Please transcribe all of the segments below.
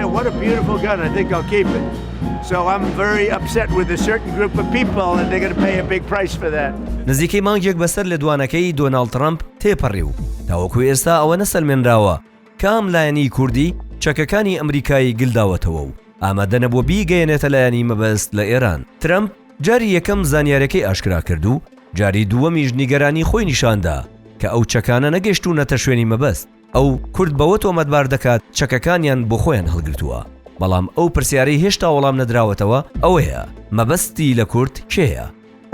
man, what a beautiful gun. I think I'll keep it. So I'm very upset with a certain group of people and they're going to pay a big price for that. نزیکەی مانگێک بەسەر لە دوانەکەی دۆناڵد ترامپ تێپەڕی و تاوەکو ئێستا ئەوە نەسەلمێنراوە کام لایەنی کوردی چەکەکانی ئەمریکایی گلداوەتەوە و ئامادە نەبووە بیگەیەنێتە لایەنی مەبەست لە ئێران. ترامپ جاری یەکەم زانیاریەکەی ئاشکرا کرد و جاری دووەمیش نیگەرانی خۆی نیشاندا کە ئەو چەکانە نەگەیشتوونەتە شوێنی مەبەست. ئەو کورد بەوە تۆمەتبار دەکات چەکەکانیان بۆ خۆیان هەڵگرتووە. بەڵام ئەو پرسیارەی هێشتا وەڵام نەدراوەتەوە ئەوەیە مەبەستی لە کورد کێیە؟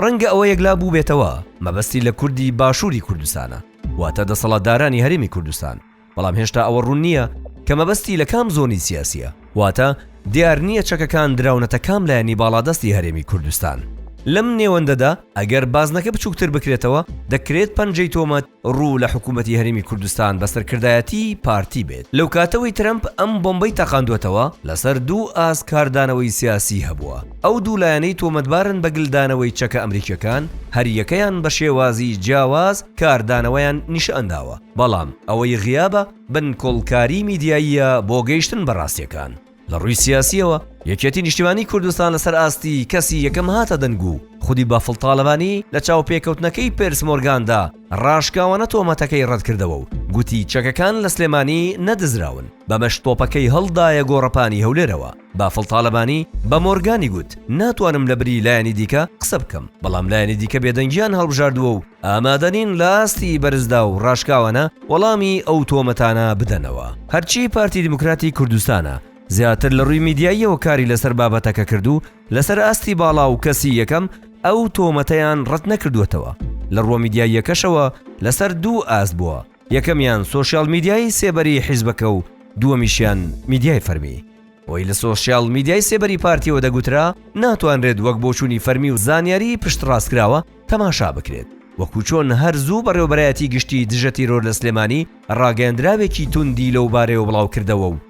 ڕەنگە ئەوە یەکلا بوو بێتەوە مەبەستی لە کوردی باشووری کوردستانە واتە دەسەڵاتدارانی هەرێمی کوردستان. بەڵام هێشتا ئەوە ڕوون نییە کە مەبەستی لە کام زۆنی سیاسیە واتە دیار نییە چەکەکان دراونەتە کام لایەنی باڵادەستی هەرێمی کوردستان. لەم نێوەندەدا ئەگەر بازنەکە بچووکتر بکرێتەوە دەکرێت پەنجەی تۆمەت ڕوو لە حکوومەتی هەرێمی کوردستان بەسەرکردایەتی پارتی بێت. لەو کاتەوەی ترامپ ئەم بۆمبەی تەقاندوێتەوە لەسەر دوو ئاس کاردانەوەی سیاسی هەبووە. ئەو دوو لایەنەی تۆمەتبارن بە گلدانەوەی چەکە ئەمریکیەکان هەر یەکەیان بە شێوازی جیاواز کاردانەوەیان نیشئەنداوە بەڵام ئەوەی غیابە بنکۆڵکاری میدیاییە بۆ گەیشتن بە ڕاستیەکان. لە ڕووی سیاسیەوە یەکێتی نیشتیمانی کوردستان لەسەر ئاستی کەسی یەکەم هاتە دەنگ و خودی بافڵ تاالبانی لە چاوپێکەوتنەکەی پێرس مۆرگاندا ڕاشکاوانە تۆمەتەکەی ڕەتکردەوە و گوتی چەکەکان لە سلێمانی نەدزراون بەمەش تۆپەکەی هەڵدایە گۆڕەپانی هەولێرەوە. بافڵ تاالبانی بە مۆرگانی گوت ناتوانم لە بری لایەنی دیکە قسە بکەم بەڵام لایەنی دیکە بێدەنگیان هەڵبژاردووە و ئامادەنین لە ئاستی بەرزدا و ڕاشکاوانە وەڵامی ئەو تۆمەتانە بدەنەوە. هەرچی پارتی دیموکراتی کوردستانە زیاتر لە ڕووی میدیاییەوە کاری لەسەر بابەتەکە کردو لەسەر ئاستی باڵا و کەسی یەکەم ئەو تۆمەتەیان ڕەت نەکردوێتەوە. لە ڕووە میدیاییەکەشەوە لەسەر دوو ئاست بووە، یەکەمیان سۆشیال میدیای سێبەری حیزبەکە و دووەمیشیان میدیای فەرمی. ئەوەی لە سۆشیال میدیای سێبەری پارتیەوە دەگوترا ناتوانرێت وەک بۆچوونی فەرمی و زانیاری پشت ڕاستکراوە تەماشا بکرێت وەکو چۆن هەرزوو بەڕێوەبەرایەتی گشتی دژە تیرۆر لە سلێمانی ڕاگەیاندراوێکی توندی لەو بارەیەوە بڵاو کردەوە و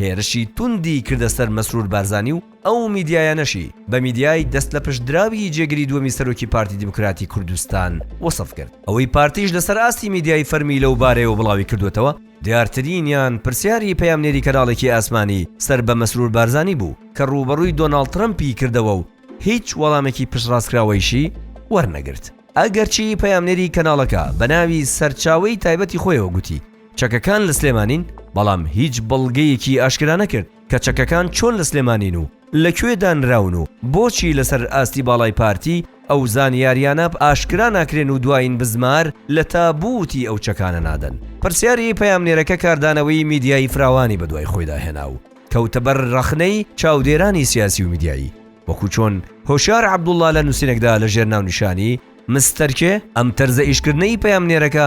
هێرشی توندی کردە سەر مەسرور بارزانی و ئەو میدیایانەشی بە میدیای دەست لە پشتدراوی جێگری دووەمی سەرۆکی پارتی دیموکراتی کوردستان وەسف کرد. ئەوەی پارتیش لەسەر ئاستی میدیای فەرمی لەو بارەیەوە بڵاوی کردوێتەوە دیارترینیان پرسیاری پەیامنێری کەناڵێکی ئاسمانی سەر بە مەسرور بارزانی بوو کە ڕوبەڕووی دۆناڵد ترامپی کردەوە و هیچ وەڵامێکی پشتڕاستکراوەیشی وەرنەگرت. ئەگەرچی پەیامنێری کەناڵەکە بە ناوی سەرچاوەی تایبەتی خۆیەوە گوتی چەکەکان لە سلێمانین بەڵام هیچ بەڵگەیەکی ئاشکرا نەکرد کە چەکەکان چۆن لە سلێمانین و لەکوێ دانراون و بۆچی لەسەر ئاستی باڵای پارتی ئەو زانیاریانە ئاشکرا ناکرێن و دوایین بزمار لە تابوتی ئەو چەکانە نادەن. پرسیاری پەیامنێرەکە کاردانەوەی میدیایی فراوانی بەدوای خۆیدا هێنا و کەوتە بەر ڕەخنەی چاودێرانی سیاسی و میدیایی وەکو چۆن هۆشیار عەبدوڵڵا لە نووسینێکدا لە ژێر ناونیشانی مستەرکێ ئەم تەرزە ئیشکردنەی پەیامنێرەکە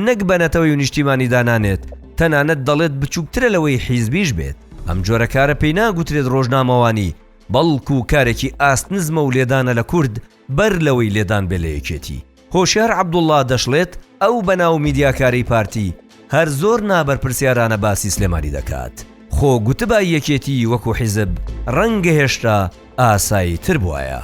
نەک بەنەتەوەی و نیشتیمانی دانانێت تەنانەت دەڵێت بچووکترە لەوەی حیزبیش بێت. ئەم جۆرە کارە پێی ناگوترێت ڕۆژنامەوانی بەڵکو و کارێکی ئاست نزمە و لێدانە لە کورد بەر لەوەی لێدان بێ لە یەکێتی. هۆشیار عەبدوڵڵا دەشڵێت ئەو بەناو میدیاکاری پارتی هەر زۆر نابەر پرسیارانە باسی سلێمانی دەکات. خۆ گوتبای یەکێتی وەکو حیزب ڕەنگە هێشتا ئاسایی تر بووایە.